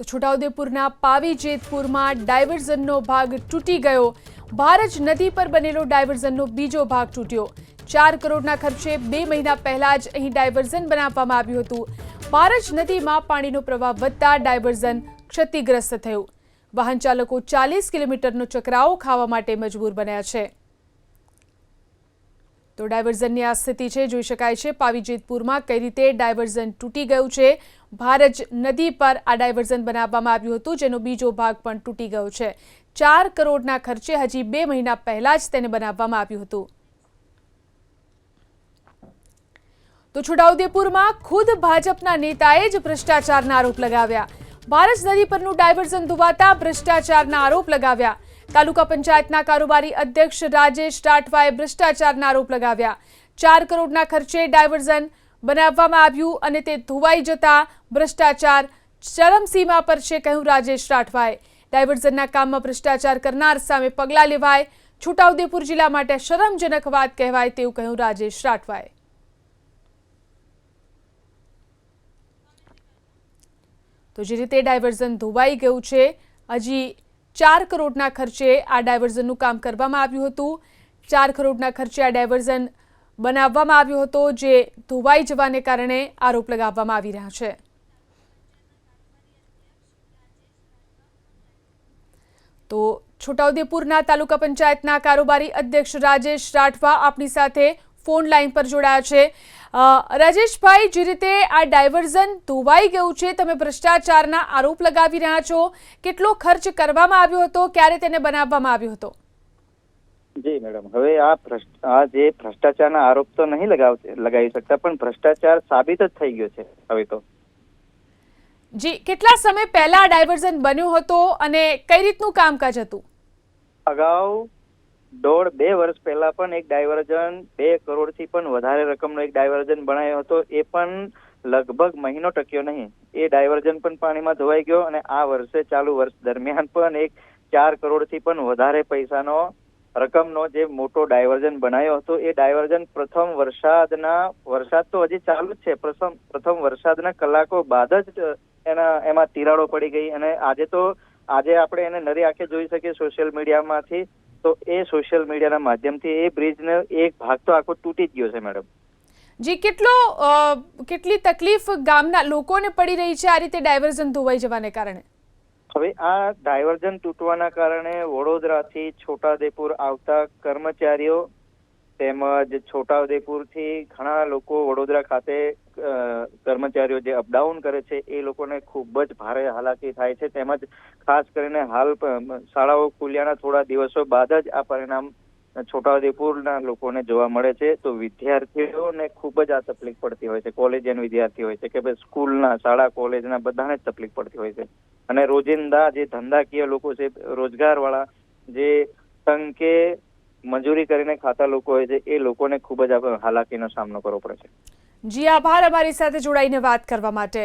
તો છોટાઉદેપુરના પાવી જેતપુરમાં ડાયવર્ઝનનો ભાગ તૂટી ગયો। ભારજ નદી પર બનેલો ડાયવર્ઝનનો બીજો ભાગ તૂટ્યો। 4 કરોડના ખર્ચે 2 મહિના પહેલા જ અહીં ડાયવર્ઝન બનાવવામાં આવ્યું હતું। ભારજ નદીમાં પાણીનો પ્રવાહ વધતા ડાયવર્ઝન ક્ષતિગ્રસ્ત થયું। વાહન ચાલકો 40 કિલોમીટરનો ચકરાવો ખાવા માટે મજબૂર બન્યા છે। તો ડાયવર્ઝનની આ સ્થિતિ છે, જોઈ શકાય છે પાવી જેતપુરમાં કઈ રીતે ડાયવર્ઝન તૂટી ગયું છે। ભારજ નદી પર આ ડાયવર્ઝન બનાવવામાં આવ્યું હતું, જેનો બીજો ભાગ પણ તૂટી ગયો છે। 4 કરોડના ખર્ચે હજી 2 મહિના પહેલા જ તેને બનાવવામાં આવ્યું હતું। તો છોટાઉદેપુરમાં ખુદ ભાજપના નેતાએ જ ભ્રષ્ટાચારના આરોપ લગાવ્યા। ભારજ નદી પરનું ડાયવર્ઝન ધોવાતા ભ્રષ્ટાચારના આરોપ લગાવ્યા। તાલુકા પંચાયતના કારોબારી અધ્યક્ષ રાજેશ રાઠવાએ ભ્રષ્ટાચારના આરોપ લગાવ્યા। 4 કરોડના ખર્ચે ડાયવર્ઝન બનાવવામાં આવ્યું અને તે ધોવાઈ જતા ભ્રષ્ટાચાર ચરમસીમા પર છે, કહ્યું રાજેશ રાઠવાએ। ડાયવર્ઝનના કામમાં ભ્રષ્ટાચાર કરનાર સામે પગલાં લેવાય। છોટાઉદેપુર જિલ્લા માટે શરમજનક વાત કહેવાય તેવું કહ્યું રાજેશ રાઠવાએ। તો જે રીતે ડાયવર્ઝન ધોવાઈ ગયું છે, હજી 4 કરોડના ખર્ચે આ ડાયવર્ઝનનું કામ કરવામાં આવ્યું હતું। 4 કરોડના ખર્ચે આ ડાયવર્ઝન બનાવવામાં આવ્યો હતો, જે ધોવાઈ જવાને કારણે આરોપ લગાવવામાં આવી રહ્યા છે। તો છોટાઉદેપુરના તાલુકા પંચાયતના કારોબારી અધ્યક્ષ રાજેશ રાઠવા આપણી સાથે ફોન લાઈન પર જોડાયા છે। રાજેશભાઈ, જે રીતે આ ડાયવર્ઝન ધોવાઈ ગયું છે, તમે ભ્રષ્ટાચારના આરોપ લગાવી રહ્યા છો, કેટલો ખર્ચ કરવામાં આવ્યો હતો, ક્યારે તેને બનાવવામાં આવ્યો હતો? જી મેડમ, હવે આ જે ભ્રષ્ટાચારના આરોપ તો નહીં લગાવી શકતા, પણ ભ્રષ્ટાચાર સાબિત જ થઈ ગયો છે હવે તો। જી, કેટલા સમય પહેલા ડાયવર્ઝન બન્યો હતો અને કઈ રીતનું કામકાજ હતું? અગાઉ 1.5-2 વર્ષ પહેલા પણ એક ડાયવર્ઝન 2 કરોડથી પણ વધારે રકમનો એક ડાયવર્ઝન બનાવ્યો હતો, એ પણ લગભગ મહિનો ટક્યો નહીં। એ ડાયવર્ઝન પણ પાણીમાં ધોવાઈ ગયો અને આ વર્ષે ચાલુ વર્ષ દરમિયાન પણ એક 4 કરોડથી પણ વધારે પૈસાનો રકમનો જે મોટો ડાયવર્ઝન બનાવ્યો હતો, એ ડાયવર્ઝન વરસાદ તો હજી ચાલુ જ છે, પ્રથમ વરસાદના કલાકો બાદ જ એમાં તિરાડો પડી ગઈ અને આજે આપણે એને નરી આંખે જોઈ શકીએ સોશિયલ મીડિયામાંથી। તો એ સોશિયલ મીડિયાના માધ્યમથી એ બ્રિજનો એક ભાગ તો આખો તૂટી જ ગયો છે મેડમ। જી, કેટલી તકલીફ ગામના લોકોને પડી રહી છે આ રીતે ડાયવર્ઝન ધોવાઈ જવાને કારણે? હવે આ ડાયવર્ઝન તૂટવાના કારણે વડોદરાથી છોટાઉદેપુર આવતા કર્મચારીઓ તેમજ છોટાઉદેપુરથી ઘણા લોકો વડોદરા ખાતે કર્મચારીઓ જે અપડાઉન કરે છે, એ લોકોને ખૂબ જ ભારે હાલાકી થાય છે। તેમજ ખાસ કરીને હાલ શાળાઓ ખુલ્યાના થોડા દિવસો બાદ જ આ પરિણામ છોટાઉદેપુરના લોકોને જોવા મળે છે। તો વિદ્યાર્થીઓને ખૂબ જ આ તકલીફ પડતી હોય છે, કોલેજિયન વિદ્યાર્થી હોય છે કે ભાઈ સ્કૂલના, શાળા, કોલેજના બધાને જ તકલીફ પડતી હોય છે। અને રોજિંદા જે ધંધાકીય લોકો છે, રોજગારવાળા જે ટંકે મજૂરી કરીને ખાતા લોકો હોય છે, એ લોકોને ખૂબ જ હાલાકીનો સામનો કરવો પડે છે। જી, આભાર અમારી સાથે જોડાઈને વાત કરવા માટે।